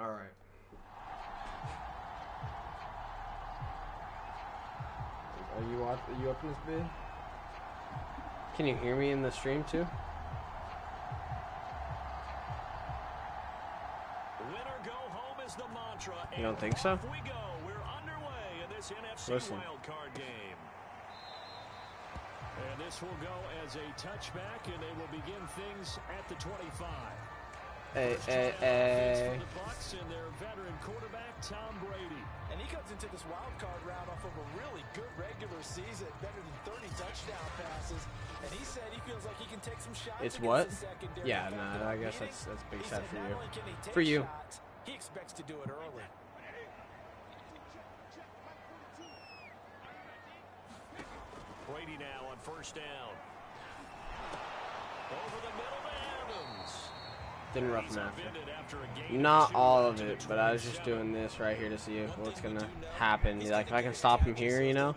All right. Are you up in this bid? Can you hear me in the stream too? Winner go home is the mantra. You don't think so? We go. We're underway in this NFC Listen. wild card game. And this will go as a touchback, and they will begin things at the 25. Hey. For the Bucs and their veteran quarterback, Tom Brady. And he comes into this wild card round off of a really good regular season, better than 30 touchdown passes. And he said he feels like he can take some shots. It's what? Yeah, no, I guess that's big set for you. For you. Shots, he expects to do it early. Brady now on first down. Over the middle to Adams. Didn't rough him after. Not all of it, but I was just doing this right here to see what's gonna happen. Like if I can stop him here, you know,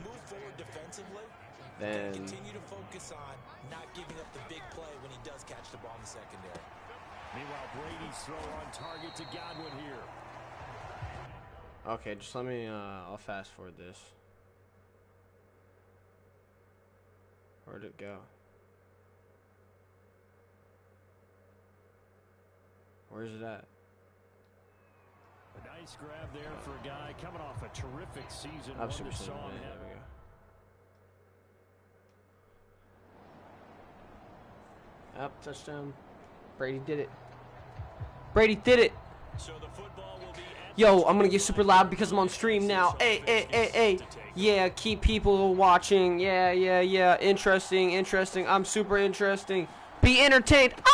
then. Continue to focus on not giving up the big play when he does catch the ball in the secondary. Meanwhile, Brady's throw on target to Godwin here. Okay, just let me. I'll fast forward this. Where'd it go? Where's it at? A nice grab there for a guy coming off a terrific season. I'm One super that saw sorry. him There have- we go. Up, touchdown. Brady did it. Brady did it. So the football will be at Yo, I'm gonna get super loud because I'm on stream now. Hey. Yeah, keep people watching. Yeah. Interesting. I'm super interesting. Be entertained. Ah!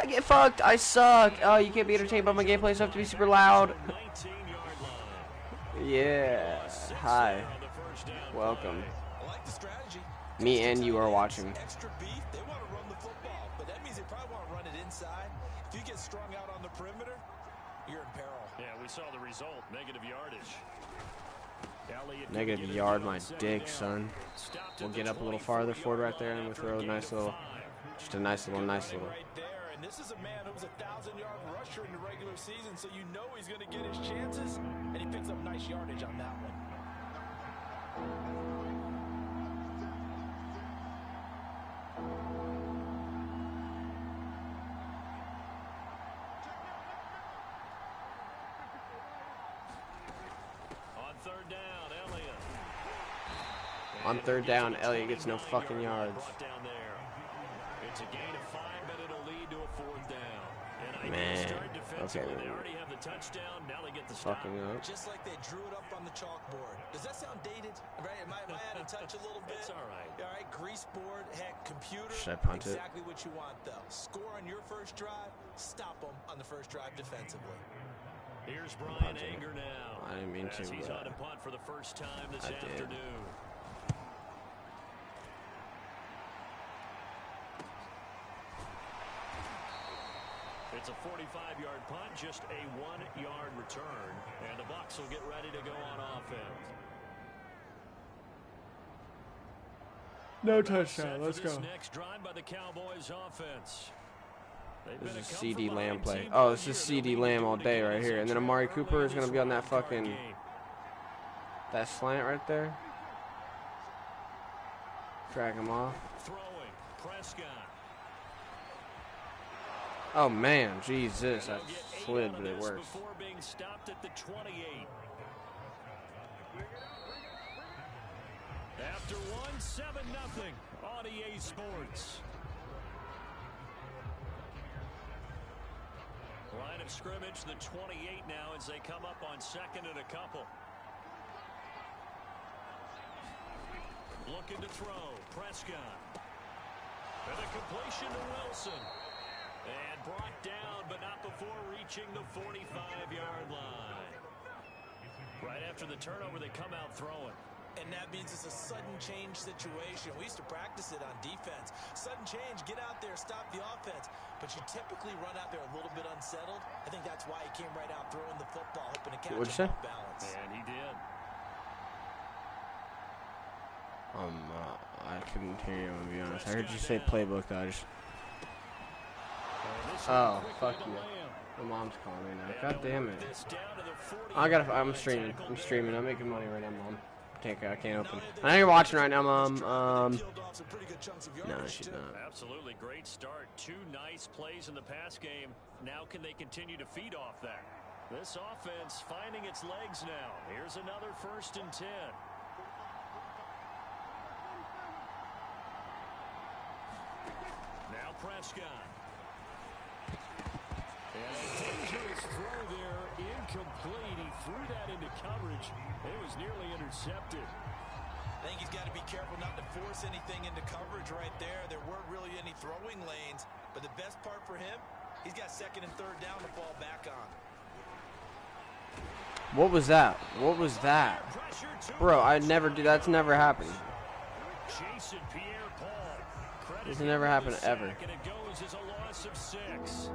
Get fucked. I suck. Oh, you can't be entertained by my gameplay, so I have to be super loud. 19-yard line. Yeah. Hi. Welcome. I like the strategy. Me and you are watching. Extra beef, they want to run the football, but that means they probably want to run it inside. If you get strung out on the perimeter, you're in peril. Yeah, we saw the result. Negative yardage. Elliott Negative yard my dick, son. We'll get up a little farther forward right there, and we'll throw a nice little, just a nice little. Right there, and this is a man who was a 1,000-yard rusher in the regular season, so you know he's going to get his chances, and he picks up nice yardage on that one. On third down, Elliott. On third down, Elliott gets no fucking yards. Brought down there. It's a gain of 5, but it'll lead to a fourth down. And Man. start defensively. Okay. They already have the touchdown. Now they get the stop. Fucking up. Just like they drew it up on the chalkboard. Does that sound dated? Right? Am I out of touch a little bit? It's all right. All right, grease board, heck, computer. Should I punt it? Exactly what you want, though. Score on your first drive, stop them on the first drive defensively. Here's Brian Punt it. Anger now. I didn't mean to, As he's but on a punt for the first time this I did. afternoon. It's a 45-yard punt, just a 1-yard return, and the Bucs will get ready to go on offense. No Set touchdown. for Let's this go. next drive by the Cowboys offense. They've been This is a CD Lamb come-from-behind play. team Oh, all this is year. CD They'll be Lamb all doing it day again right here. And then essentially Amari early Cooper is in going to this be on that wild card fucking, game. that slant right there. Drag him off. Throwing, Prescott. Oh, man. Jesus. That They'll get 8 slid, out of but it this works. Before being stopped at the 28. After 1, 7-0 on EA Sports. Line of scrimmage, the 28 now as they come up on second and a couple. Looking to throw, Prescott. And a completion to Wilson. And brought down, but not before reaching the 45-yard line. Right after the turnover, they come out throwing. And that means it's a sudden change situation. We used to practice it on defense. Sudden change, get out there, stop the offense. But you typically run out there a little bit unsettled. I think that's why he came right out throwing the football, hoping to catch What'd you say? off balance. And he did. I couldn't hear you, to be honest. I heard you say playbook, though. I just... Oh, fuck you. My mom's calling me now. God damn it. I'm streaming. I'm streaming. I'm making money right now, Mom. I can't open. I know you're watching right now, Mom. No, she's not. Absolutely great start. 2 nice plays in the pass game. Now can they continue to feed off that? This offense finding its legs now. Here's another 1st and 10. Now Prescott. And a dangerous throw there, incomplete. He threw that into coverage. It was nearly intercepted. I think he's got to be careful not to force anything into coverage right there. There weren't really any throwing lanes, but the best part for him, he's got 2nd and 3rd down to fall back on. What was that? What was that? Bro, I never do. That's never happened. This never happened ever. And it goes as a loss of 6.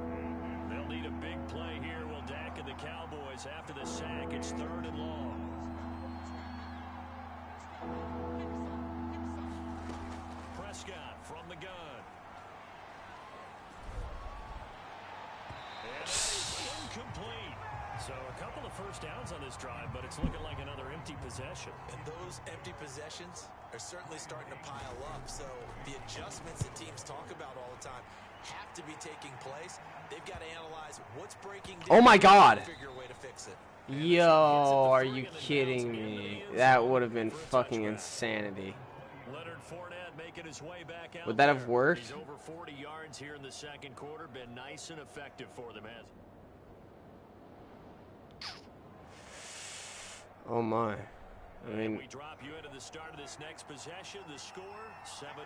They'll need a big play here. Will Dak and the Cowboys after the sack? It's 3rd and long. Prescott from the gun. And that is incomplete. So a couple of 1st downs on this drive, but it's looking like another empty possession. And those empty possessions are certainly starting to pile up. So the adjustments that teams talk about all the time have to be taking place. They've got to analyze what's breaking down. Oh my God. And figure a way to fix it. Yo, are you kidding me? That would have been fucking insanity. Leonard Fournette making his way back out. Would that have worked? He's over 40 yards here in the 2nd quarter. Been nice and effective for them, hasn't he? Oh my. I mean, we drop you into the start of this next possession. The score 7-0.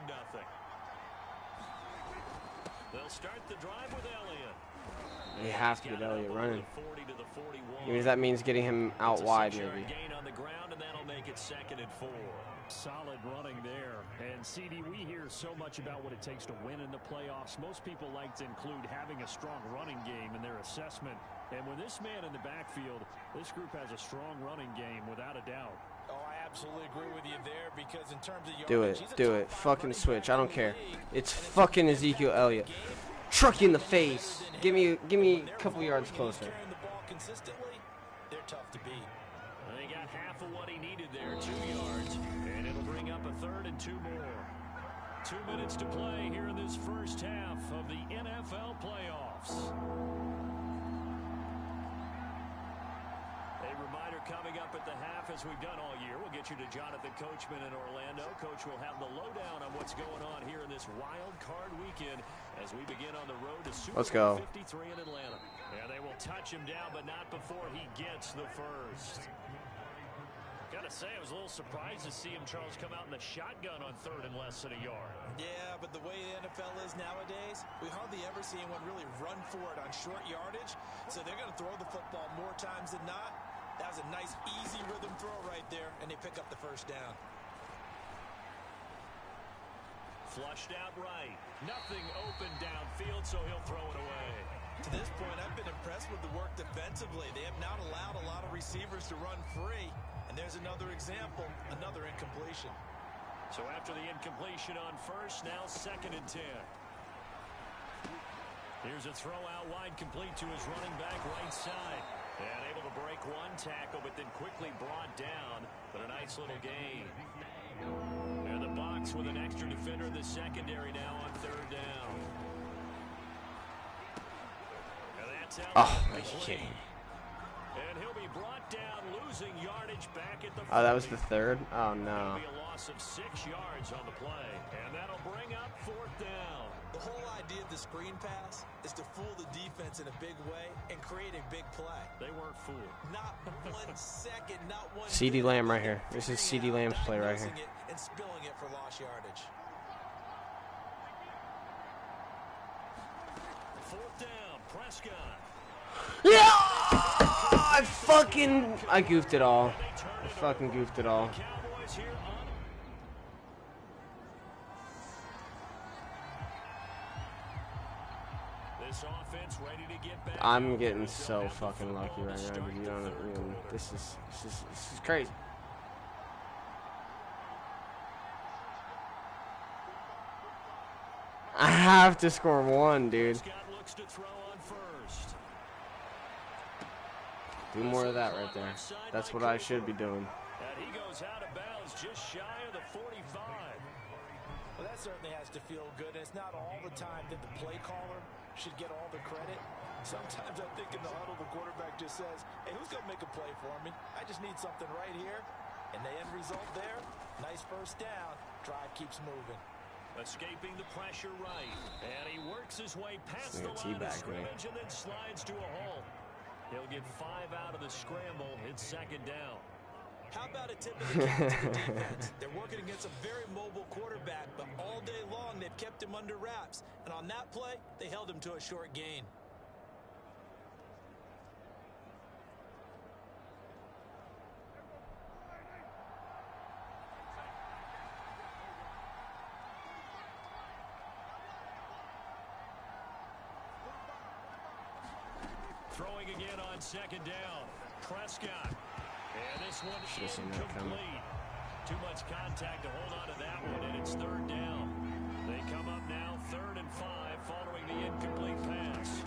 They'll start the drive with Elliott. you have to get Elliott running. Because that means getting him out wide, maybe. Gain on the ground, and that'll make it 2nd and 4. Solid running there. And CD, we hear so much about what it takes to win in the playoffs. Most people like to include having a strong running game in their assessment. And with this man in the backfield, this group has a strong running game without a doubt. Oh, I absolutely agree with you there because in terms of Do it. Do it. Fucking switch. I don't care. It's fucking Ezekiel Elliott. Truck you in the face. Give me a couple yards closer. They're tough to beat. They got half of what he needed there, 2 yards. And it'll bring up a 3rd and 2 more. 2 minutes to play here in this first half of the NFL playoffs. A reminder coming up at the half, as we've done all year. We'll get you to Jonathan Coachman in Orlando. Coach will have the lowdown on what's going on here in this wild card weekend as we begin on the road to Super Bowl 53 in Atlanta. Yeah, they will touch him down, but not before he gets the first. Gotta say, I was a little surprised to see him, Charles, come out in the shotgun on 3rd and less than a yard. Yeah, but the way the NFL is nowadays, we hardly ever see anyone really run for it on short yardage. So they're going to throw the football more times than not. That was a nice, easy rhythm throw right there, and they pick up the 1st down. Flushed out right. Nothing open downfield, so he'll throw it away. To this point, I've been impressed with the work defensively. They have not allowed a lot of receivers to run free. And there's another example, another incompletion. So after the incompletion on 1st, now 2nd and 10. Here's a throw out wide, complete to his running back right side. And able to break 1 tackle, but then quickly brought down. But a nice little gain. And the box with an extra defender in the secondary now on 3rd down. And that's out. Oh, are you kidding? And he'll be brought down, losing yardage back at the 40. Oh, that was the 3rd? Oh, no. That'll be a loss of 6 yards on the play. And that'll bring up 4th down. The whole idea of the screen pass is to fool the defense in a big way and create a big play. They weren't fooled. Not 1 second, not 1 CD Lamb right here. This is CD Lamb's play right here. And spilling it for lost yardage. 4th down, Prescott. Yeah! I goofed it all. I fucking goofed it all. Cowboys here on. This offense ready to get back. I'm getting so fucking lucky right now. You don't even, this is crazy. I have to score 1, dude. Scott looks to throw on 1st. Do more of that right there. That's what I should be doing. And he goes out of bounds just shy of the 45. Well, that certainly has to feel good. And it's not all the time that the play caller should get all the credit. Sometimes I think in the huddle, the quarterback just says, hey, who's going to make a play for me? I just need something right here. And the end result there, nice first down. Drive keeps moving. Escaping the pressure right. And he works his way past the line of scrimmage and then slides to a halt. He'll get 5 out of the scramble. It's second down. How about a tip of the cap to the defense? They're working against a very mobile quarterback, but all day long they've kept him under wraps. And on that play, they held him to a short gain. Throwing again on second down. Prescott. And this one incomplete. Too much contact to hold on to that one, and it's third down. They come up now 3rd and 5 following the incomplete pass.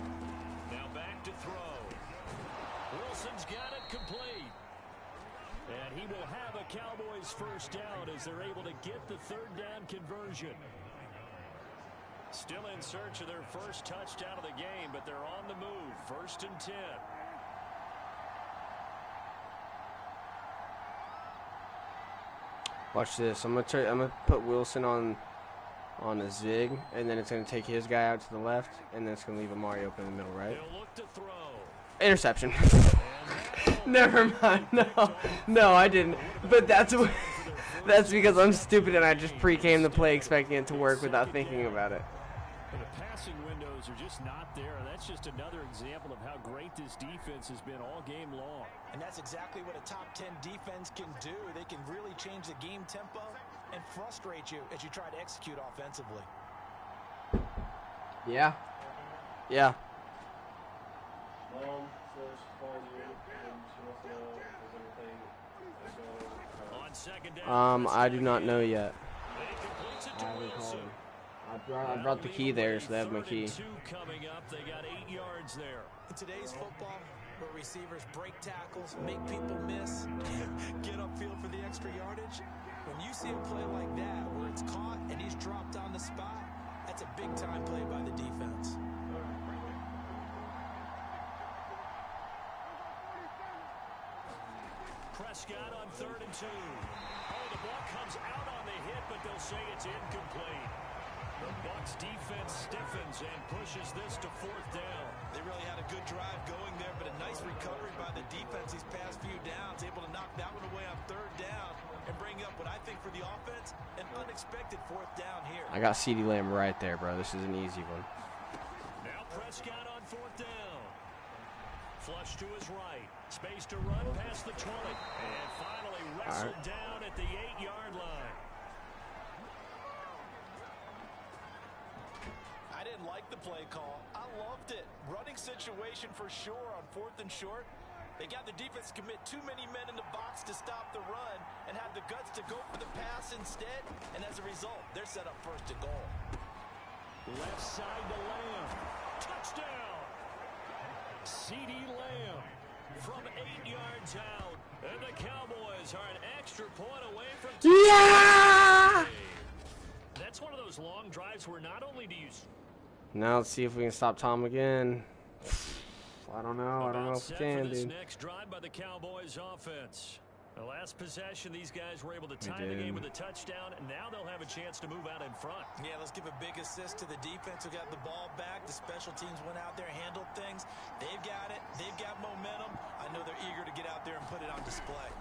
Now back to throw. Wilson's got it complete. And he will have a Cowboys first down as they're able to get the third down conversion. Still in search of their first touchdown of the game, but they're on the move. 1st and 10. Watch this. I'm gonna put Wilson on a zig, and then it's gonna take his guy out to the left, and then it's gonna leave Amari open in the middle, right? He'll look to throw. Interception. Never mind. No, I didn't. But that's because I'm stupid and I just pre-came the play expecting it to work without thinking about it. The passing windows are just not there. That's just another example of how great this defense has been all game long. And that's exactly what a top 10 defense can do. They can really change the game tempo and frustrate you as you try to execute offensively. Yeah. Yeah. Mom says she calls you and she wants to know if there's anything. On second down. I do not know yet. He completes it to I haven't called Wilson. him. I brought the key there, so they have my key. 3rd and 2 coming up. They got 8 yards there. In today's football, where receivers break tackles, make people miss, get upfield for the extra yardage, when you see a play like that where it's caught and he's dropped on the spot, that's a big-time play by the defense. Prescott on 3rd and 2. Oh, the ball comes out on the hit, but they'll say it's incomplete. The Bucs defense stiffens and pushes this to 4th down. They really had a good drive going there, but a nice recovery by the defense these past few downs, able to knock that one away on 3rd down and bring up what I think for the offense, an unexpected 4th down here. I got CeeDee Lamb right there, bro. This is an easy one. Now Prescott on 4th down. Flush to his right. Space to run past the 20. And finally wrestled down at the 8-yard line. I didn't like the play call. I loved it. Running situation for sure on 4th and short. They got the defense to commit too many men in the box to stop the run and had the guts to go for the pass instead. And as a result, they're set up 1st and goal. Left side to Lamb. Touchdown! CeeDee Lamb from 8 yards out. And the Cowboys are an extra point away from... Yeah! That's one of those long drives where not only do you... Now let's see if we can stop Tom again. I don't know. I don't know if we can, this dude. next drive by the Cowboys offense. The last possession, these guys were able to tie the game with a touchdown, and now they'll have a chance to move out in front. Yeah, let's give a big assist to the defense who got the ball back. The special teams went out there, handled things. They've got it. They've got momentum. I know they're eager to get out there and put it on display.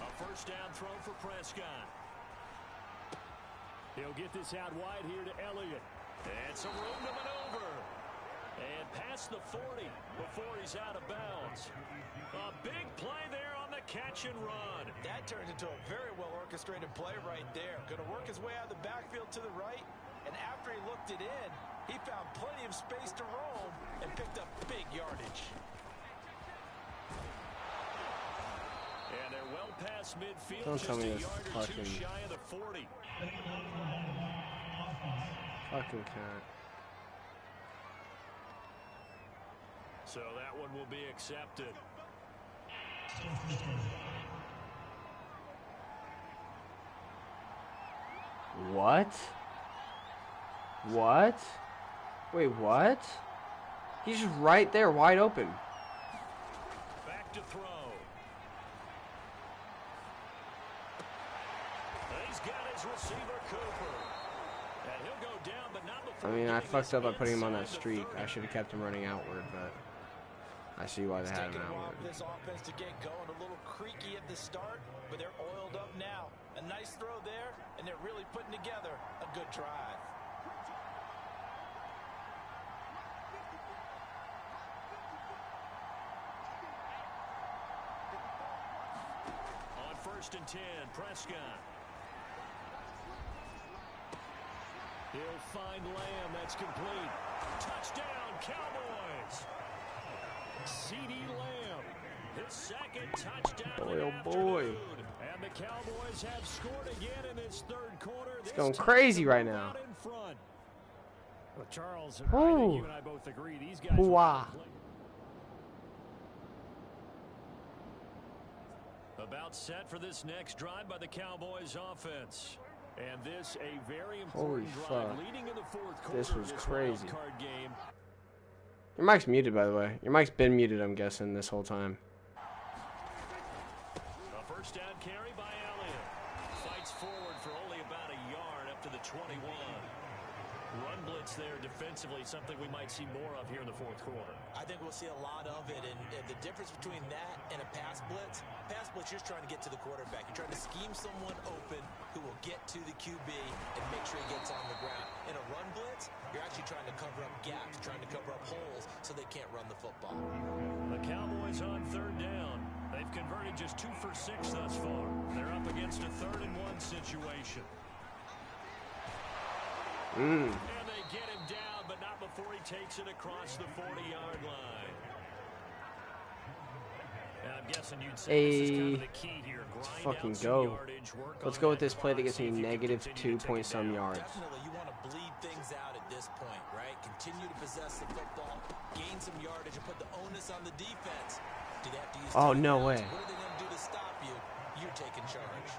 A 1st down throw for Prescott. He'll get this out wide here to Elliott. And some room to maneuver. And past the 40 before he's out of bounds. A big play there on the catch and run. That turned into a very well-orchestrated play right there. Going to work his way out of the backfield to the right. And after he looked it in, he found plenty of space to roam and picked up big yardage. And they're well past midfield. Don't tell me just a this yard or two fucking... shy of the 40. Fucking cat. So that one will be accepted. What? What? Wait, what? He's just right there, wide open. Back to throw. He's got his receiver, Cooper. And he'll go down, but not before. I mean, I fucked up by putting him on that streak. I should have kept him running outward, but I see why they had him outward. This offense to get going, a little creaky at the start, but they're oiled up now. A nice throw there, and they're really putting together a good drive. On 1st and 10, Prescott. He'll find Lamb. That's complete. Touchdown, Cowboys. C.D. Lamb. His second touchdown. Boy, oh boy. And the Cowboys have scored again in this third quarter. It's going crazy right now. Well, Charles, I think you and I both agree these guys. About set for this next drive by the Cowboys offense. And this a very Holy important drive fuck. leading in the fourth quarter. This was crazy. Card game. Your mic's muted, by the way. Your mic's been muted, I'm guessing, this whole time. A first down carry by Elliott. Fights forward for only about a yard up to the 21. Run blitz there defensively, something we might see more of here in the fourth quarter. I think we'll see a lot of it, and the difference between that and a pass blitz, you're just trying to get to the quarterback. You're trying to scheme someone open who will get to the QB and make sure he gets on the ground. In a run blitz, you're actually trying to cover up gaps, trying to cover up holes so they can't run the football. The Cowboys on third down. They've converted just 2 for 6 thus far. They're up against a 3rd and 1 situation. And they get him down, but not before he takes it across the 40-yard line. And I'm guessing you'd say this is kind of the key here. Let's fucking go. Let's go with this play that gets me negative 2-point-some yards. Definitely, you want to bleed things out at this point, right? Continue to possess the football, gain some yardage, and put the onus on the defense. Do they have to use no way. What are they going to do to stop you? You're taking charge.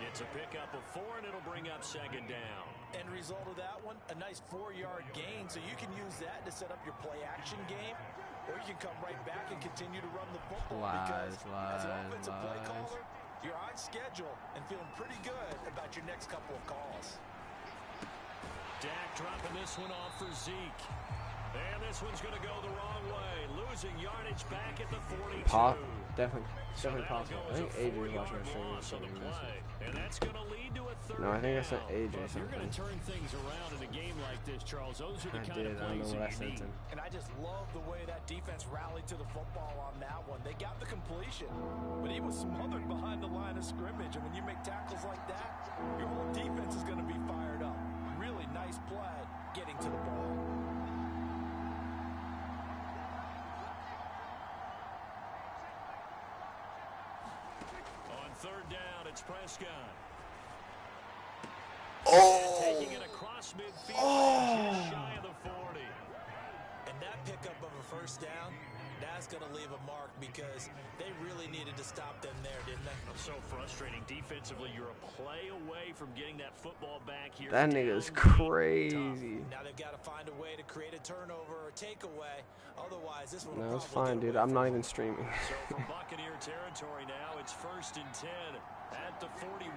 It's a pickup of 4, and it'll bring up 2nd down. End result of that one, a nice 4-yard gain, so you can use that to set up your play-action game, or you can come right back and continue to run the football. As an offensive play caller, you're on schedule and feeling pretty good about your next couple of calls. Dak dropping this one off for Zeke. And this one's going to go the wrong way. Losing yardage back at the 42. Definitely possible. I think AJ was watching our stream. And that's going to lead to a 3rd No, I think I down. sent AJ If you're going something. to turn things around in a game like this, Charles, those are the kind of I don't plays know what I that you sent need. him. And I just love the way that defense rallied to the football on that one. They got the completion, but he was smothered behind the line of scrimmage. And when you make tackles like that, your whole defense is going to be fired up. Really nice play getting to the ball. On 3rd down, it's Prescott. Taking it across midfield, just shy of the 40. And that pickup of a first down, that's going to leave a mark because they really needed to stop them there, didn't they? So frustrating. Defensively, you're a play away from getting that football back here. That nigga's crazy. Now they've got to find a way to create a turnover or takeaway. Otherwise, this one will No, it's probably fine, get dude. away I'm from not them. even streaming. So from Buccaneer territory now, it's 1st and 10 at the 41.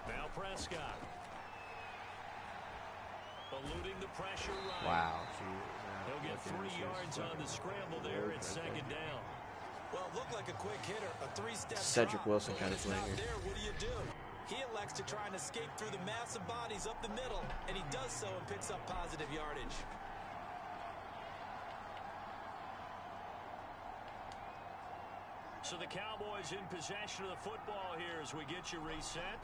Now Prescott. Eluding the pressure right. Wow. He'll get 3 yards on the scramble there at 2nd down. Well, looked like a quick hitter, a 3-step Cedric drop. Wilson But kind when of it's not player. there, what do? He elects to try and escape through the massive bodies up the middle, and he does so and picks up positive yardage. So the Cowboys in possession of the football here as we get you reset.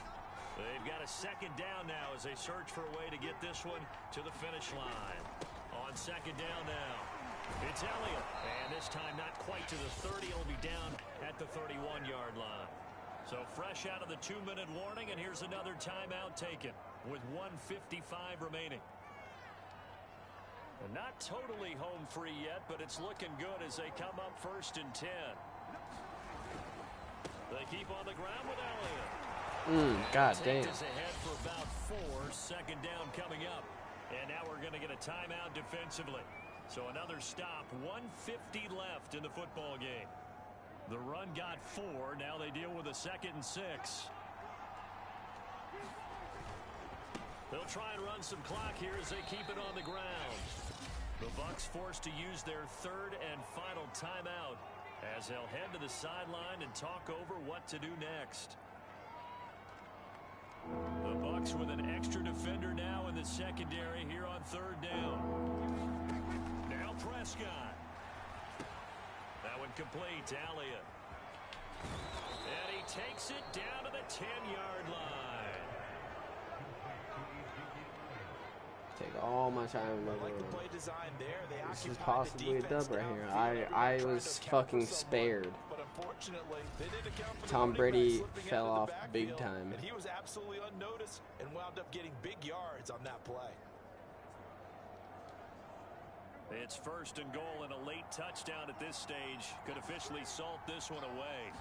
They've got a 2nd down now as they search for a way to get this one to the finish line. On 2nd down now, it's Elliott. And this time not quite to the 30. He'll be down at the 31-yard line. So fresh out of the 2-minute warning, and here's another timeout taken with 1:55 remaining. And not totally home free yet, but it's looking good as they come up 1st and 10. They keep on the ground with Elliott. God damn. Is ahead for about 4. 2nd down coming up. And now we're going to get a timeout defensively. So another stop. 1:50 left in the football game. The run got 4. Now they deal with a 2nd and 6. They'll try and run some clock here as they keep it on the ground. The Bucs forced to use their 3rd and final timeout as they'll head to the sideline and talk over what to do next. The Bucs with an extra defender now in the secondary here on 3rd down. Now Prescott. That one complete to Elliott. And he takes it down to the 10-yard line. Take all my time. I like the play design there. This is possibly a dub right here. I was fucking spared. But unfortunately, they didn't account for Tom Brady fell off big time. And he was absolutely unnoticed and wound up getting big yards on that play. It's 1st and goal and a late touchdown at this stage. Could officially salt this one away.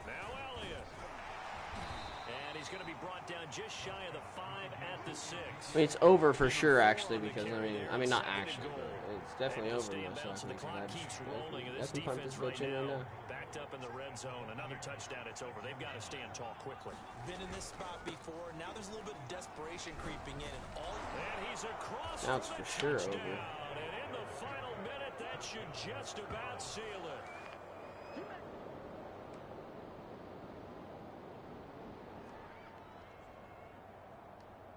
Now Elliott. And he's going to be brought down just shy of the 5 at the 6. I mean, it's over for sure, actually, because I mean, not actually, but it's definitely over. So I can punt this bitch in right now. Backed up in the red zone. Another touchdown. It's over. They've got to stand tall quickly. Been in this spot before. Now there's a little bit of desperation creeping in. And he's across. Now it's for sure over. And in the final minute, that should just about seal it.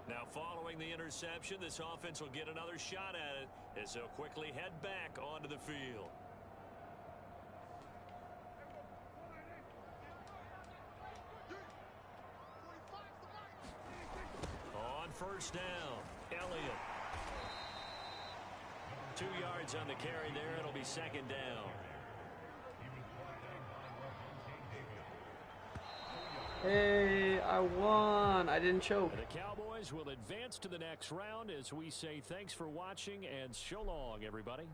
Now, following the interception, this offense will get another shot at it as they'll quickly head back onto the field. On 1st down, Elliott. 2 yards on the carry there. It'll be 2nd down. Hey, I won. I didn't choke. The Cowboys will advance to the next round as we say thanks for watching and so long, everybody.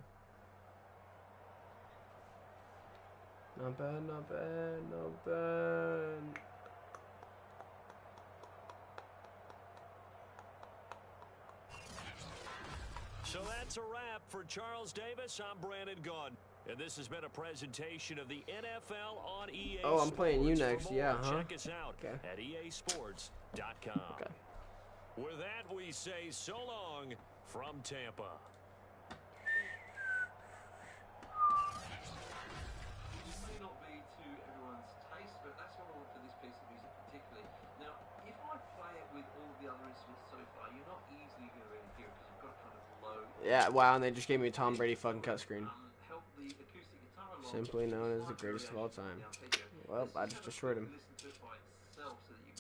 Not bad, not bad, not bad. So that's a wrap for Charles Davis. I'm Brandon Gunn. And this has been a presentation of the NFL on EA Oh, I'm playing you Sports. next. For more, Yeah, huh? Check us out at easports.com. Okay. With that, we say so long from Tampa. This may not be to everyone's taste, but that's what I want for this piece of music particularly. Now, if I play it with all the other instruments so far, you're not easily going to really hear it because you've got kind of low. Yeah, wow, and they just gave me a Tom Brady fucking cut screen. Help the acoustic guitar along. Simply known as the greatest of all time. Well, I just destroyed him.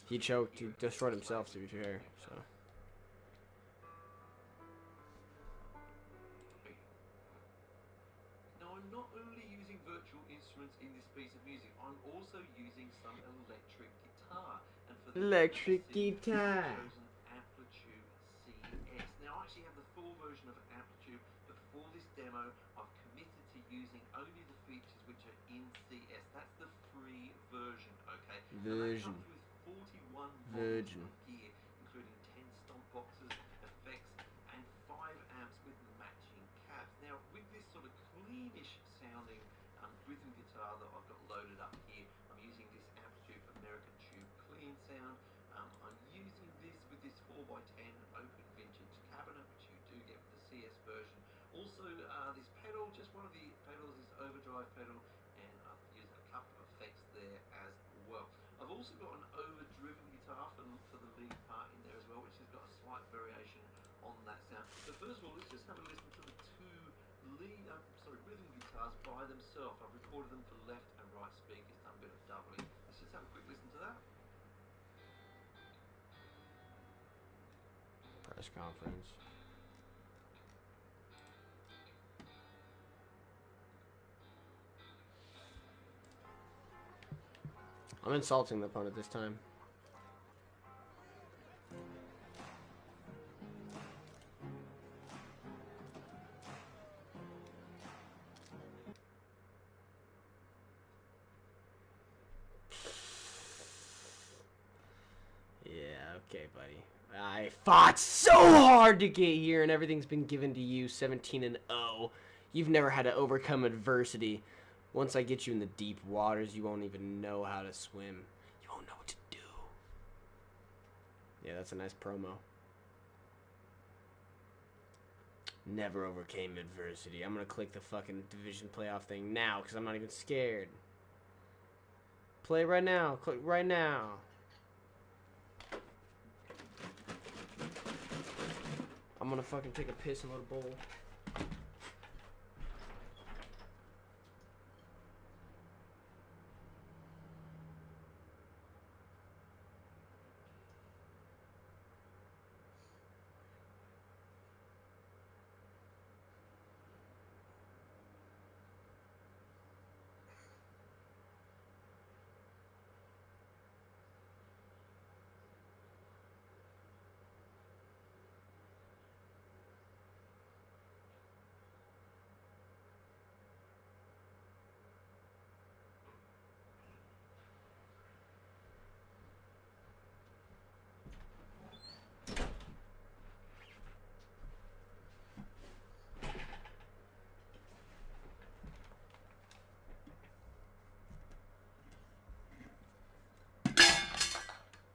He choked. He destroyed himself, to be fair. So. Now, I'm not only using virtual instruments in this piece of music, I'm also using some electric guitar. And for the Electric guitar. I've chosen Amplitude CS. Now, I actually have the full version of Amplitude, but for this demo, I've committed to using only the features which are in CS. That's the free version, okay? Version. Virgin gear, including 10 stomp boxes, effects, and 5 amps with matching cabs. Now, with this sort of cleanish sounding rhythm guitar that I've got loaded up here, I'm using this Amplitude American Tube Clean sound. I'm using this with this 4x10 open vintage cabinet, which you do get with the CS version. Also, this pedal, just one of the pedals, this overdrive pedal, and I've used a couple of effects there as well. I've also got an overdriven guitar for the lead part in there as well, which has got a slight variation on that sound. So first of all, let's just have a listen to the two rhythm guitars by themselves. I've recorded them for left and right speakers, done a bit of doubling. Let's just have a quick listen to that. Press conference. I'm insulting the opponent this time. Okay, buddy. I fought so hard to get here, and everything's been given to you. 17-0. You've never had to overcome adversity. Once I get you in the deep waters, you won't even know how to swim. You won't know what to do. Yeah, that's a nice promo. Never overcame adversity. I'm gonna click the fucking division playoff thing now, because I'm not even scared. Play right now. Click right now. I'm gonna fucking take a piss and load a bowl.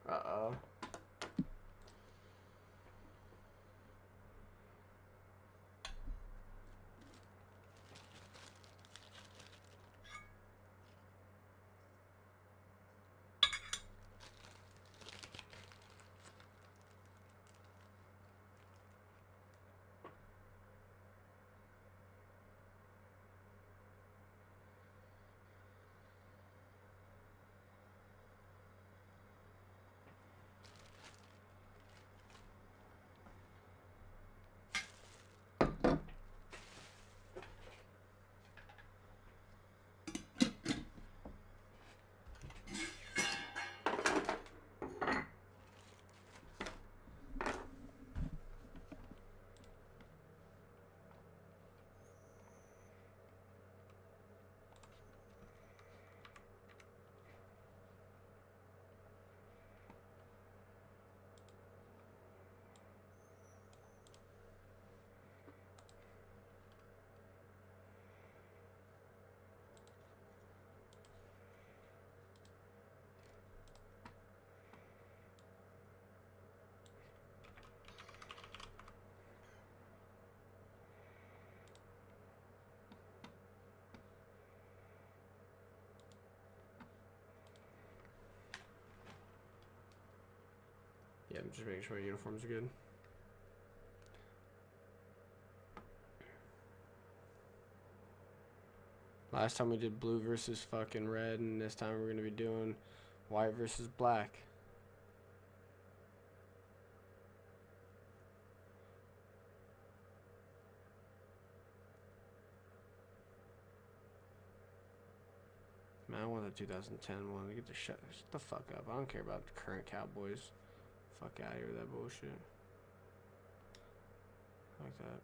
Uh-oh. Yeah, I'm just making sure my uniforms are good. Last time we did blue versus fucking red, and this time we're going to be doing white versus black. Man, I want the 2010 one. To get the shut the fuck up. I don't care about the current Cowboys. Fuck out of here with that bullshit. Like that.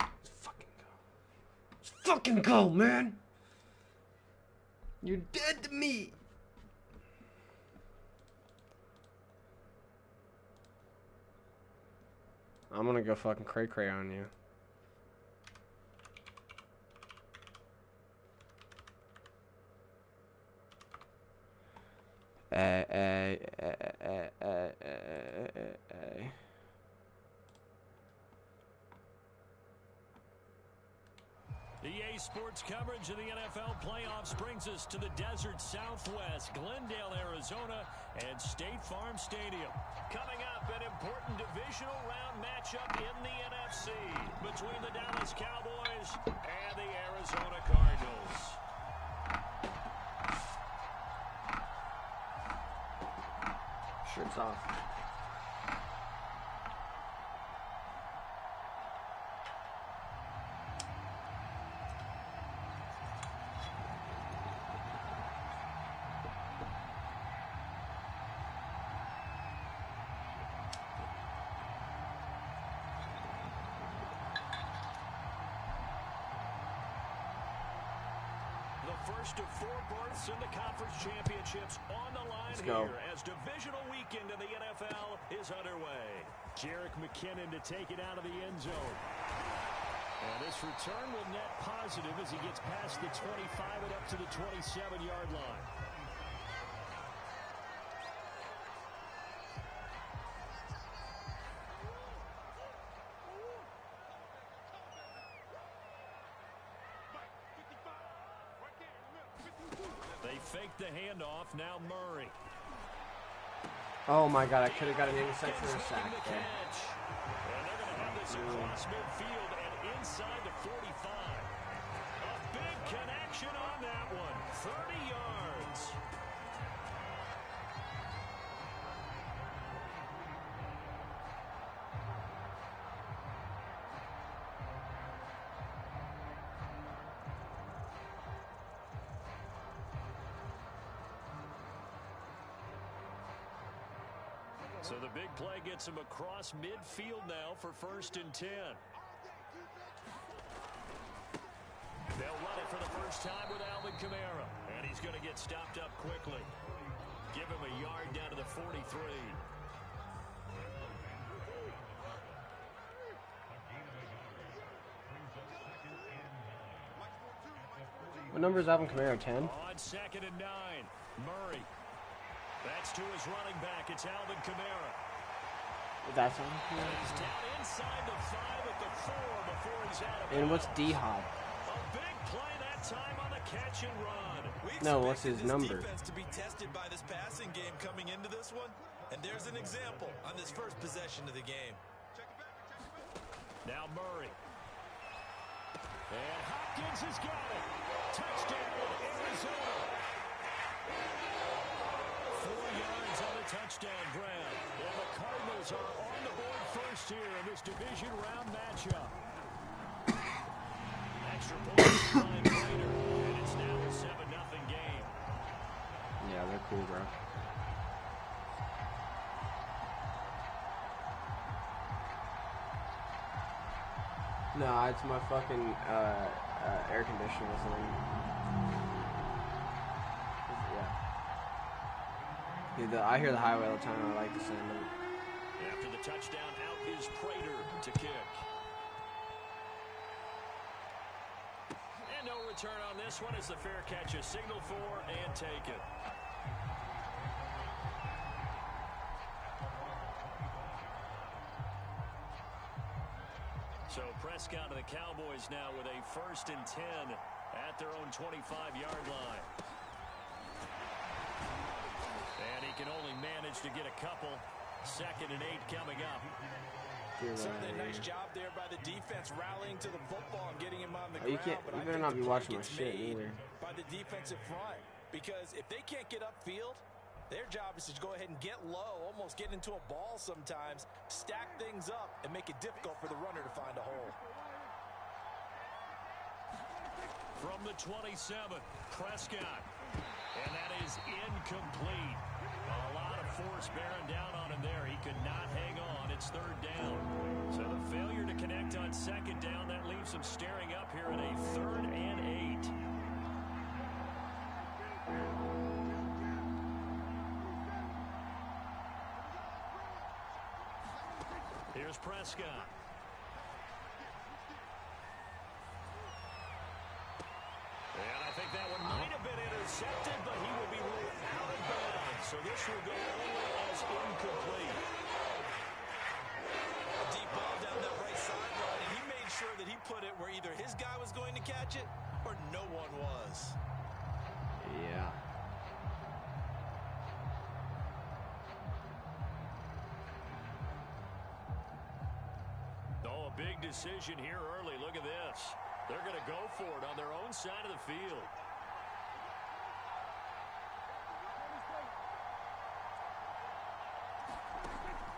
Let's fucking go. Let's fucking go, man! You're dead to me! I'm gonna go fucking cray-cray on you. EA Sports coverage of the NFL playoffs brings us to the desert Southwest, Glendale, Arizona, and State Farm Stadium. Coming up, an important divisional round matchup in the NFC between the Dallas Cowboys and the Arizona Cardinals. Shirts off. first of 4 berths in the conference championships on the line here as divisional weekend in the NFL is underway. Jerick McKinnon to take it out of the end zone. And this return will net positive as he gets past the 25 and up to the 27-yard line. They fake the handoff. Now Murray. Oh my God! I could have got an interception or a sack there. And they're going to have this across midfield and inside the 45. A big connection on that one. 30 yards. So the big play gets him across midfield now for 1st and 10. They'll run it for the first time with Alvin Kamara. And he's going to get stopped up quickly. Give him a yard down to the 43. What number is Alvin Kamara? 10? On 2nd and 9. Murray. That's to his running back. It's Alvin Kamara. That's on. He's down inside the 5 at the 4 before he's out of And what's bounds. D-Hop? A big play that time on the catch and run. No, what's his number? Defense to be tested by this passing game coming into this one, and there's an example on this first possession of the game. Now Murray. And Hopkins has got it. Touchdown, Arizona. 4 yards on the touchdown grab. And the Cardinals are on the board first here in this division round matchup. Extra points line later, and it's now a 7-0 game. Yeah, they're cool, bro. No, it's my fucking air conditioner thing. Yeah. Dude, I hear the highway all the time. I like the sound of it. After the touchdown, out is Prater to kick. And no return on this one as the fair catch is signaled for and taken. So Prescott of the Cowboys now with a 1st and 10 at their own 25-yard line. And he can only manage to get a couple. 2nd and 8 coming up. Certainly a nice job there by the defense rallying to the football and getting him on the ground. You better not be watching my shit either. By the defensive front. Because if they can't get upfield, their job is to go ahead and get low, almost get into a ball sometimes, stack things up, and make it difficult for the runner to find a hole. From the 27, Prescott. And that is incomplete. A lot of force bearing down on him there. He could not hang on. It's 3rd down. So the failure to connect on 2nd down, that leaves him staring up here at a 3rd and 8. Here's Prescott. And I think that one might have been intercepted, but he will be ruled out of bounds. So this will go only as incomplete. A deep ball down that right sideline, and he made sure that he put it where either his guy was going to catch it or no one was. Yeah. Oh, a big decision here early. Look at this. They're going to go for it on their own side of the field.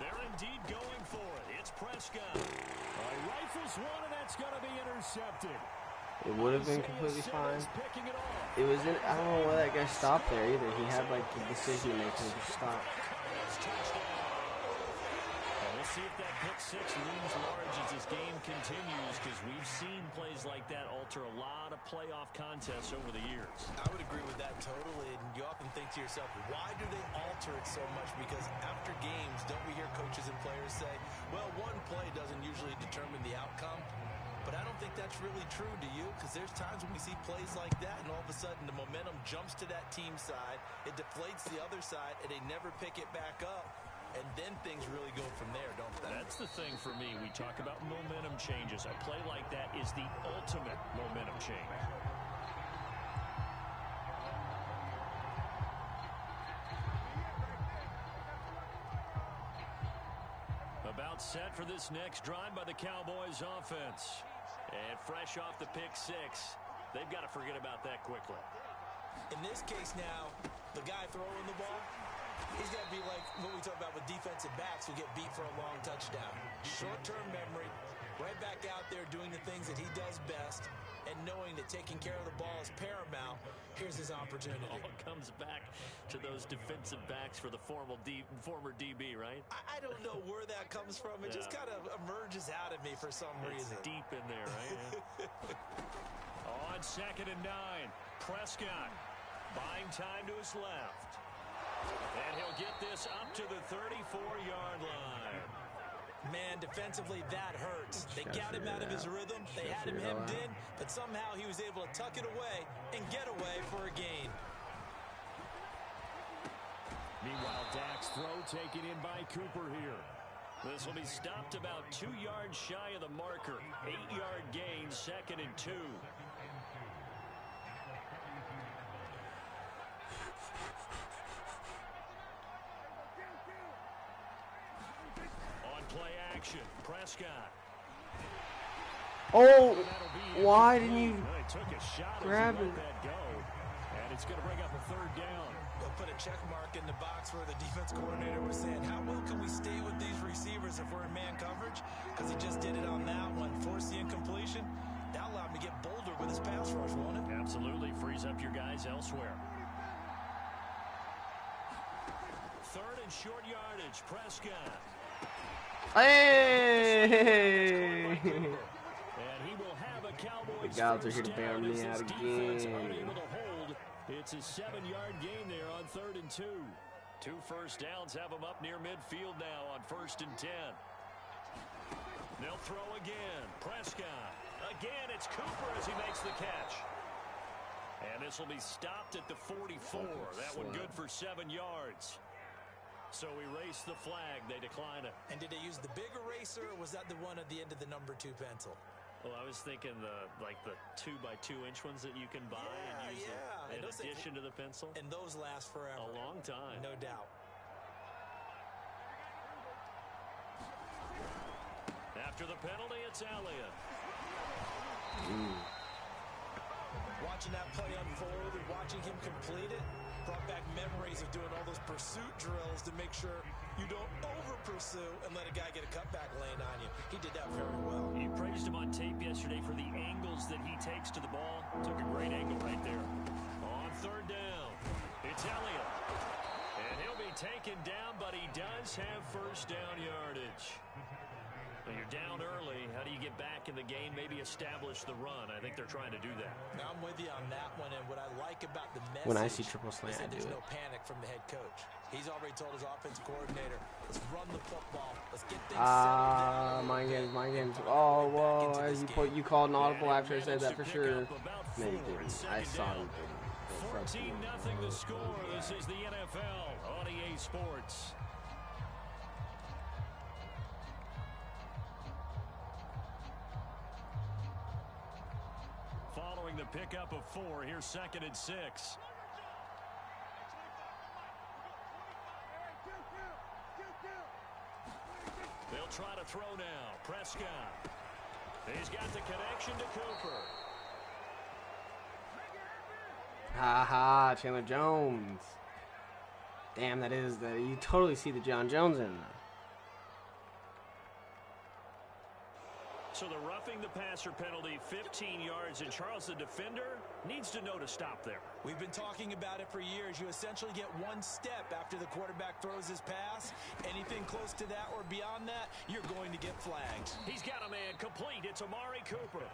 They're indeed going for it. It's Prescott. Rifles one, and that's going to be intercepted. It would have been completely fine. It was in, I don't know why that guy stopped there either. He had like the decision to make him just stop. And We'll see if that pick six looms large as this game continues, because we've seen plays like that alter a lot of playoff contests over the years. I would agree with that totally. And you often think to yourself, why do they alter it so much? Because after games, don't we hear coaches and players say, well, one play doesn't usually determine the outcome. But I don't think that's really true, do you? Because there's times when we see plays like that, and all of a sudden the momentum jumps to that team side, it deflates the other side, and they never pick it back up. And then things really go from there, don't they? That's the thing for me. We talk about momentum changes. A play like that is the ultimate momentum change. About set for this next drive by the Cowboys offense. And fresh off the pick six, they've got to forget about that quickly. In this case now, the guy throwing the ball, he's got to be like what we talk about with defensive backs who get beat for a long touchdown. Short-term memory, right back out there doing the things that he does best, and knowing that taking care of the ball is paramount. Here's his opportunity. It all comes back to those defensive backs for the former DB, right? I don't know where that comes from. It just kind of emerges out of me for some reason. It's deep in there, right? On 2nd and 9, Prescott buying time to his left. And he'll get this up to the 34-yard line. Man, defensively, that hurts. They got him out of his rhythm. They had him hemmed in, but somehow he was able to tuck it away and get away for a gain. Meanwhile, Dak's throw taken in by Cooper here. This will be stopped about 2 yards shy of the marker. 8-yard gain, 2nd and 2. Play action, Prescott. Oh, why didn't you grab it? And it's going to bring up a 3rd down. They'll put a check mark in the box where the defense coordinator was saying, how well can we stay with these receivers if we're in man coverage? Because he just did it on that one. Force the incompletion. That allowed him to get bolder with his pass rush, won't it? Absolutely. Frees up your guys elsewhere. 3rd and short yardage, Prescott. Hey! And he will have a Cowboys the Gals are here to first bail down me as out this defense again. unable to hold. It's a 7-yard gain there on 3rd and 2. 2 first downs have them up near midfield now on 1st and 10. They'll throw again. Prescott. Again, it's Cooper as he makes the catch. And this will be stopped at the 44. That one good for 7 yards. So erase the flag. They decline it. And did they use the big eraser, or was that the one at the end of the number 2 pencil? Well, I was thinking the 2x2-inch ones that you can buy and use in addition to the pencil. And those last forever. A long time. No doubt. After the penalty, it's Elliott. Watching that play unfold and watching him complete it brought back memories of doing all those pursuit drills to make sure you don't over-pursue and let a guy get a cutback lane on you. He did that very well. You praised him on tape yesterday for the angles that he takes to the ball. Took a great angle right there. On 3rd down, it's Elliott. And he'll be taken down, but he does have first down yardage. When you're down early, how do you get back in the game, maybe establish the run? I think they're trying to do that. Now, I'm with you on that one, and what I like about the message When I see triple slant, I do there's it. no panic from the head coach. He's already told his offensive coordinator, let's run the football. Let's get things settled down. My games. Oh, whoa. You called an audible after I said that for sure. No, you didn't. I saw you. 14-0 the score. This is the NFL on EA Sports. Following the pickup of 4, here's 2nd and 6. They'll try to throw now. Prescott. He's got the connection to Cooper. Ha, Chandler Jones. Damn, that is the. You totally see the John Jones in that. So the roughing the passer penalty, 15 yards, and Charles, the defender, needs to know to stop there. We've been talking about it for years. You essentially get one step after the quarterback throws his pass. Anything close to that or beyond that, you're going to get flagged. He's got a man complete. It's Amari Cooper.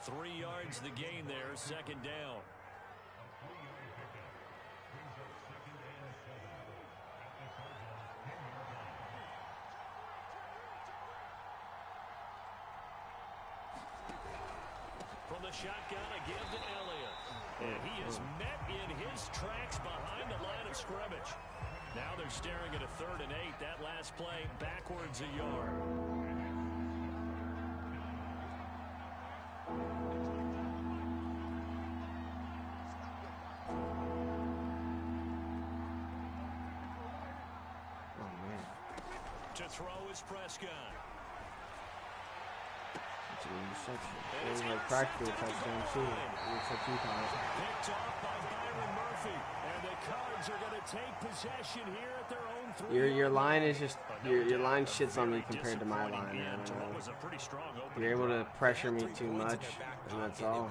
3 yards the gain there, second down. From the shotgun again to Elliott. And he is met in his tracks behind the line of scrimmage. Now they're staring at a 3rd and 8. That last play backwards a yard. To throw is Prescott. It's an interception. It was like practically a touchdown too. Picked off by Byron Murphy, and the Cards are going to take possession here at their own 3. Your line is just your line shits on me compared to my line. You're able to pressure me too much, and that's all.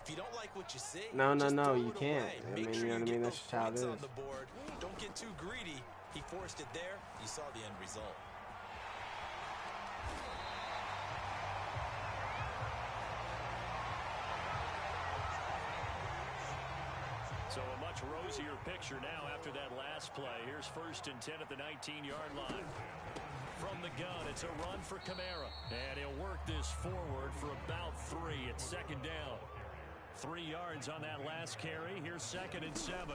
If you don't like what you see, no, you can't. I mean, you know what I mean? That's just how it is. Don't get too greedy. He forced it there. You saw the end result. So a much rosier picture now after that last play. Here's 1st and 10 at the 19-yard line. From the gun, it's a run for Kamara. And he'll work this forward for about 3. It's second down. 3 yards on that last carry. Here's 2nd and 7.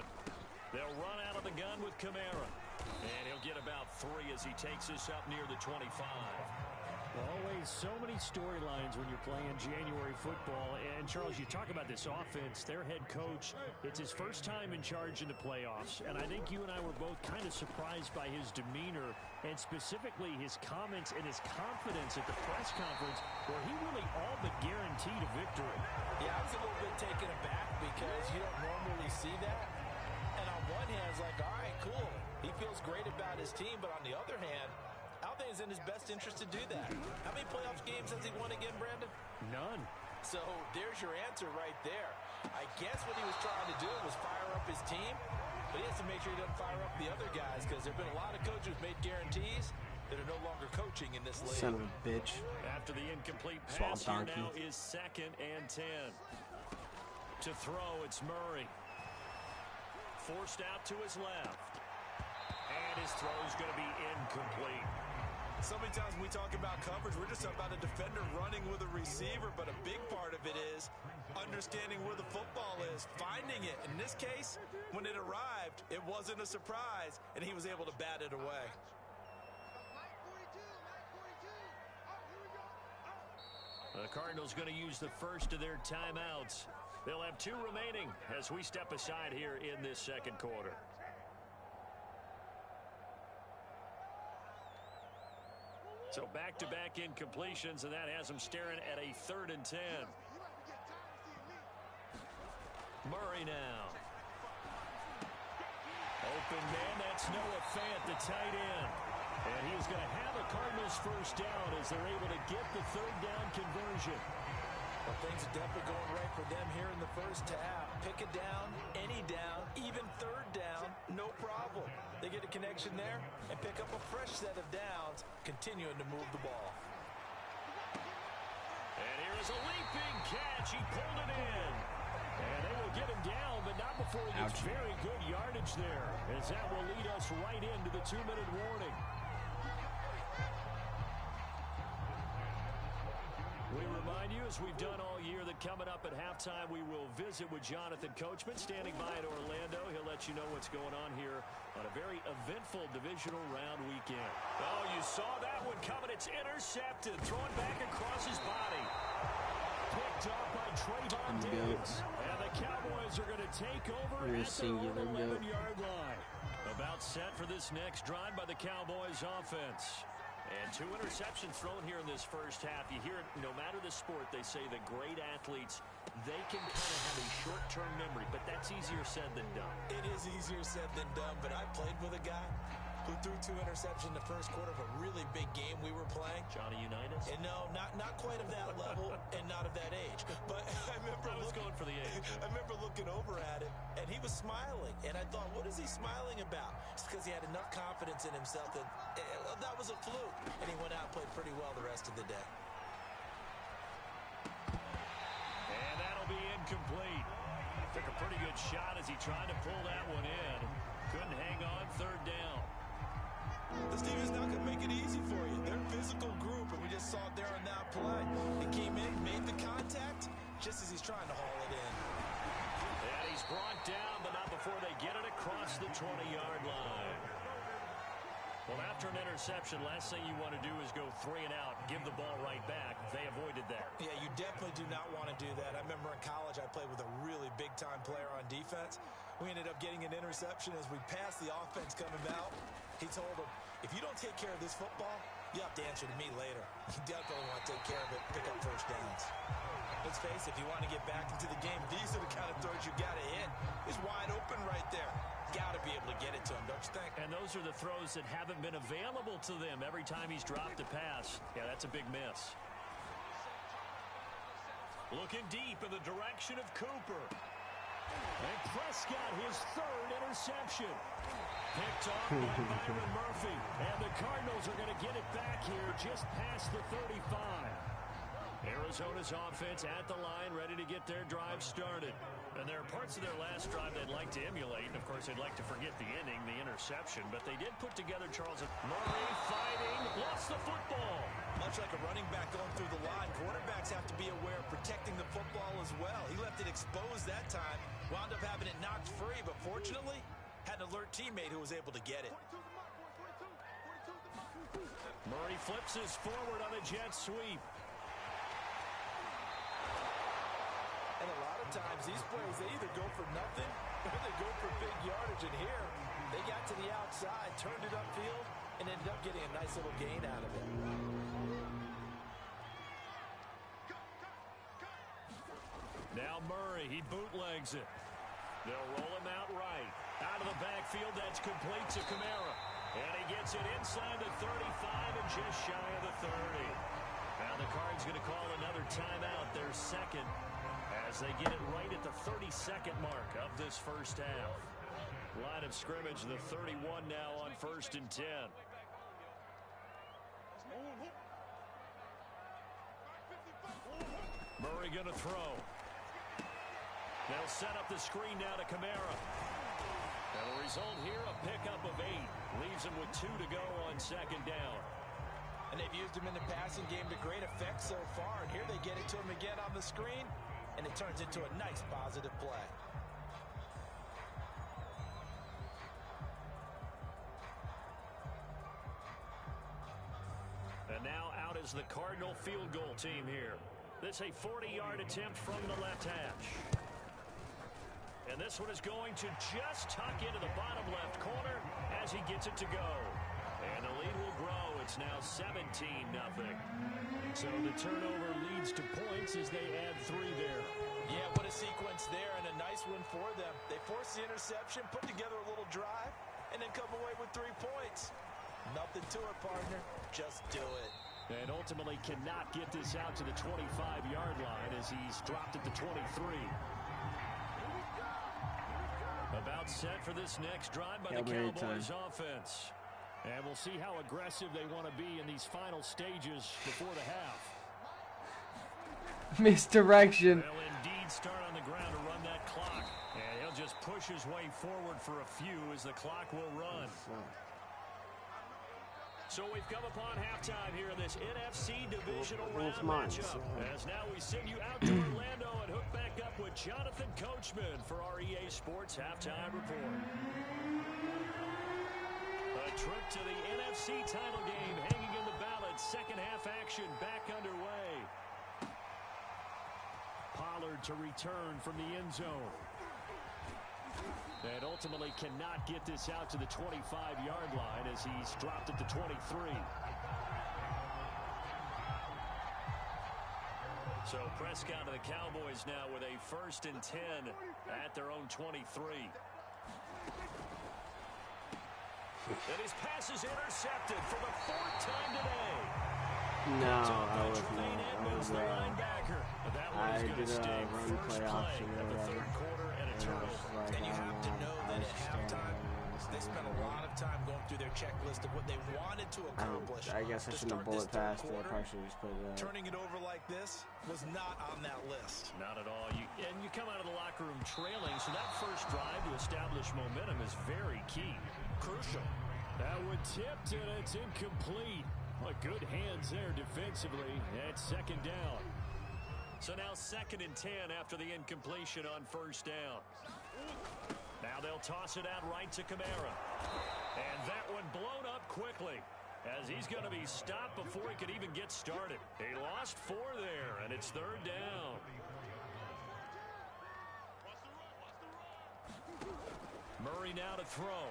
They'll run out of the gun with Kamara. And he'll get about 3 as he takes this up near the 25. Always so many storylines when you're playing January football. And, Charles, you talk about this offense, their head coach, it's his first time in charge in the playoffs. And I think you and I were both kind of surprised by his demeanor and specifically his comments and his confidence at the press conference where he really all but guaranteed a victory. Yeah, I was a little bit taken aback because you don't normally see that. And on one hand, it's like, all right, cool. He feels great about his team. But on the other hand, I don't think it's in his best interest to do that. How many playoff games has he won again, Brandon? None. So there's your answer right there. I guess what he was trying to do was fire up his team, but he has to make sure he doesn't fire up the other guys because there have been a lot of coaches who've made guarantees that are no longer coaching in this league. Son of a bitch. After the incomplete pass here now is 2nd and 10. To throw, it's Murray. Forced out to his left. And his throw is going to be incomplete. So many times when we talk about coverage, we're just about a defender running with a receiver, but a big part of it is understanding where the football is, finding it. In this case, when it arrived, it wasn't a surprise, and he was able to bat it away. The Cardinals going to use the first of their timeouts. They'll have 2 remaining as we step aside here in this second quarter. So back-to-back incompletions, and that has them staring at a 3rd and 10. Murray now. Open man, that's Noah Fant, the tight end. And he is going to have a Cardinals first down as they're able to get the 3rd down conversion. Well, things are definitely going right for them here in the first half. Pick it down, any down, even 3rd down, no problem. They get a connection there and pick up a fresh set of downs, continuing to move the ball. And here is a leaping catch. He pulled it in. And they will get him down, but not before he gets very good yardage there, as that will lead us right into the 2-minute warning. We remind you, as we've done all year, that coming up at halftime, we will visit with Jonathan Coachman, standing by in Orlando. He'll let you know what's going on here on a very eventful divisional round weekend. Oh, you saw that one coming. It's intercepted, thrown back across his body. Picked up by Trayvon Diggs. And the Cowboys are going to take over at their own 11-yard line. About set for this next drive by the Cowboys offense. And 2 interceptions thrown here in this first half. You hear it, no matter the sport, they say the great athletes, they can kind of have a short-term memory, but that's easier said than done. It is easier said than done, but I played with a guy. who threw 2 interceptions in the first quarter of a really big game we were playing. Johnny Unitas? And no, not quite of that level and not of that age. But I was going for the age. I remember looking over at him, and he was smiling. And I thought, what is he smiling about? It's because he had enough confidence in himself that that was a fluke. And he went out and played pretty well the rest of the day. And that'll be incomplete. Took a pretty good shot as he tried to pull that one in. Couldn't hang on, 3rd down. This team is not going to make it easy for you. They're a physical group, and we just saw it there on that play. He came in, made the contact, just as he's trying to haul it in. And he's brought down, but not before they get it across the 20-yard line. Well, after an interception, last thing you want to do is go 3 and out, give the ball right back. They avoided that. Yeah, you definitely do not want to do that. I remember in college I played with a really big-time player on defense. We ended up getting an interception as we passed the offense coming out. He told him, if you don't take care of this football, you have to answer to me later. You definitely want to take care of it, pick up first downs. Let's face it, if you want to get back into the game, these are the kind of throws you got to hit. He's wide open right there. Got to be able to get it to him, don't you think? And those are the throws that haven't been available to them every time he's dropped a pass. Yeah, that's a big miss. Looking deep in the direction of Cooper. And Prescott, his 3rd interception. Picked off by Byron Murphy. And the Cardinals are going to get it back here just past the 35. Arizona's offense at the line, ready to get their drive started. And there are parts of their last drive they'd like to emulate. And, of course, they'd like to forget the inning, the interception. But they did put together, Charles, Murray fighting, lost the football. Much like a running back going through the line, quarterbacks have to be aware of protecting the football as well. He left it exposed that time, wound up having it knocked free, but fortunately, had an alert teammate who was able to get it. Murray flips his forward on a jet sweep. And a lot of times, these plays, they either go for nothing or they go for big yardage. And here, they got to the outside, turned it upfield, and ended up getting a nice little gain out of it. Now Murray, he bootlegs it. They'll roll him out right. Out of the backfield, that's complete to Kamara. And he gets it inside the 35 and just shy of the 30. Now the Cards going to call another timeout, their 2nd, as they get it right at the 32nd mark of this first half. Line of scrimmage, the 31 now on 1st and 10. Murray going to throw. They'll set up the screen now to Kamara. And the result here, a pickup of 8. Leaves him with 2 to go on 2nd down. And they've used him in the passing game to great effect so far. And here they get it to him again on the screen. And it turns into a nice positive play. And now out is the Cardinal field goal team here. This a 40-yard attempt from the left hash. And this one is going to just tuck into the bottom left corner as he gets it to go. And the lead will grow. It's now 17-0. So the turnover leads to points as they add 3 there. Yeah, what a sequence there, and a nice one for them. They force the interception, put together a little drive, and then come away with 3 points. Nothing to it, partner. Just do it. And ultimately cannot get this out to the 25-yard line as he's dropped at the 23. About set for this next drive by the Cowboys offense. And we'll see how aggressive they want to be in these final stages before the half. Misdirection. They'll indeed start on the ground to run that clock. And he'll just push his way forward for a few as the clock will run. So we've come upon halftime here in this NFC Divisional Round matchup. As now we send you out to Orlando and hook back up with Jonathan Coachman for our EA Sports Halftime Report. A trip to the NFC title game hanging in the balance. Second half action back underway. Pollard to return from the end zone. And ultimately cannot get this out to the 25-yard line as he's dropped at the 23. So Prescott of the Cowboys now with a 1st and 10 at their own 23. And his pass is intercepted for the 4th time today. No, I was not. I did a run play option or whatever. And you have to know that at halftime, they spent a lot of time going through their checklist of what they wanted to accomplish. I guess I shouldn't have bullet passed it. I probably should have just put that. Turning it over like this was not on that list. Not at all. You come out of the locker room trailing, so that first drive to establish momentum is very key. Crucial. That would tipped and it's incomplete. Well, good hands there defensively at 2nd down. So now 2nd and 10 after the incompletion on 1st down. Now they'll toss it out right to Kamara. And that one blown up quickly as he's going to be stopped before he could even get started. He lost 4 there, and it's 3rd down. Murray now to throw.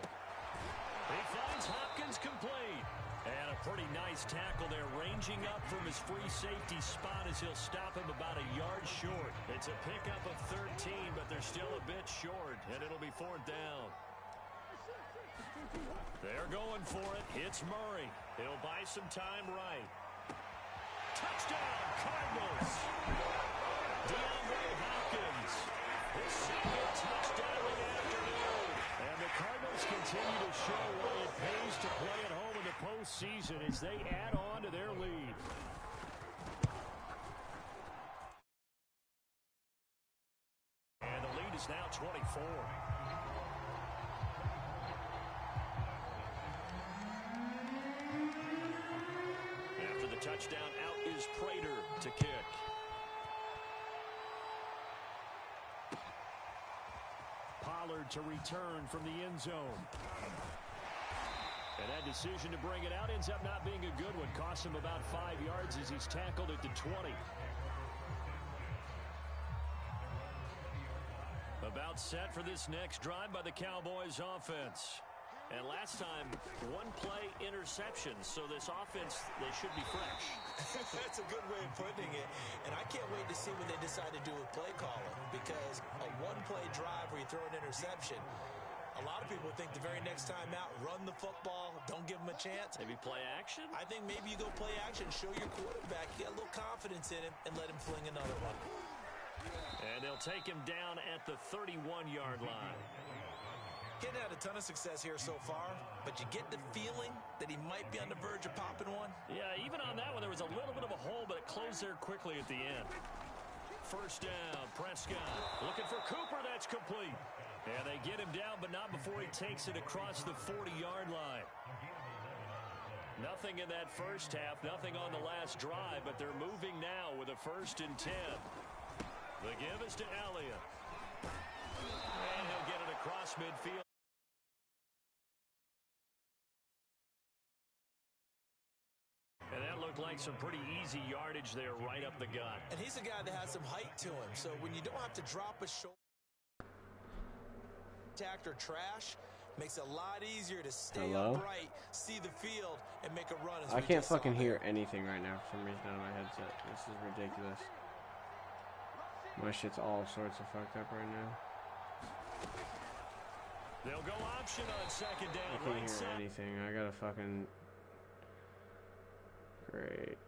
He finds Hopkins complete. And a pretty nice tackle there, ranging up from his free safety spot as he'll stop him about a yard short. It's a pickup of 13, but they're still a bit short, and it'll be 4th down. They're going for it. It's Murray. He'll buy some time right. Touchdown, Cardinals. DeAndre Hopkins. His 2nd touchdown of the afternoon. And the Cardinals continue to show why it pays to play at home in the postseason as they add on to their lead. And the lead is now 24. After the touchdown, out is Prater to kick. Pollard to return from the end zone. And that decision to bring it out ends up not being a good one. Costs him about 5 yards as he's tackled at the 20. About set for this next drive by the Cowboys offense. And last time, 1-play interception. So this offense, they should be fresh. That's a good way of putting it. And I can't wait to see what they decide to do with play calling. Because a 1-play drive where you throw an interception, a lot of people think the very next time out, run the football, don't give them a chance. Maybe play action? I think maybe you go play action, show your quarterback, get a little confidence in him, and let him fling another one. And they'll take him down at the 31-yard line. Getting had a ton of success here so far, but you get the feeling that he might be on the verge of popping one. Yeah, even on that one, there was a little bit of a hole, but it closed there quickly at the end. 1st down, Prescott looking for Cooper. That's complete. And they get him down, but not before he takes it across the 40-yard line. Nothing in that first half, nothing on the last drive, but they're moving now with a 1st and 10. The give is to Elliott. And he'll get it across midfield. And that looked like some pretty easy yardage there right up the gut. And he's a guy that has some height to him, so when you don't have to drop a shoulder or trash, makes it a lot easier to stay upright, see the field, and make a run. I can't fucking hear anything right now for some reason out of my headset. This is ridiculous. My shit's all sorts of fucked up right now. They'll go option on 2nd down. I can't hear anything. I gotta fucking... Great.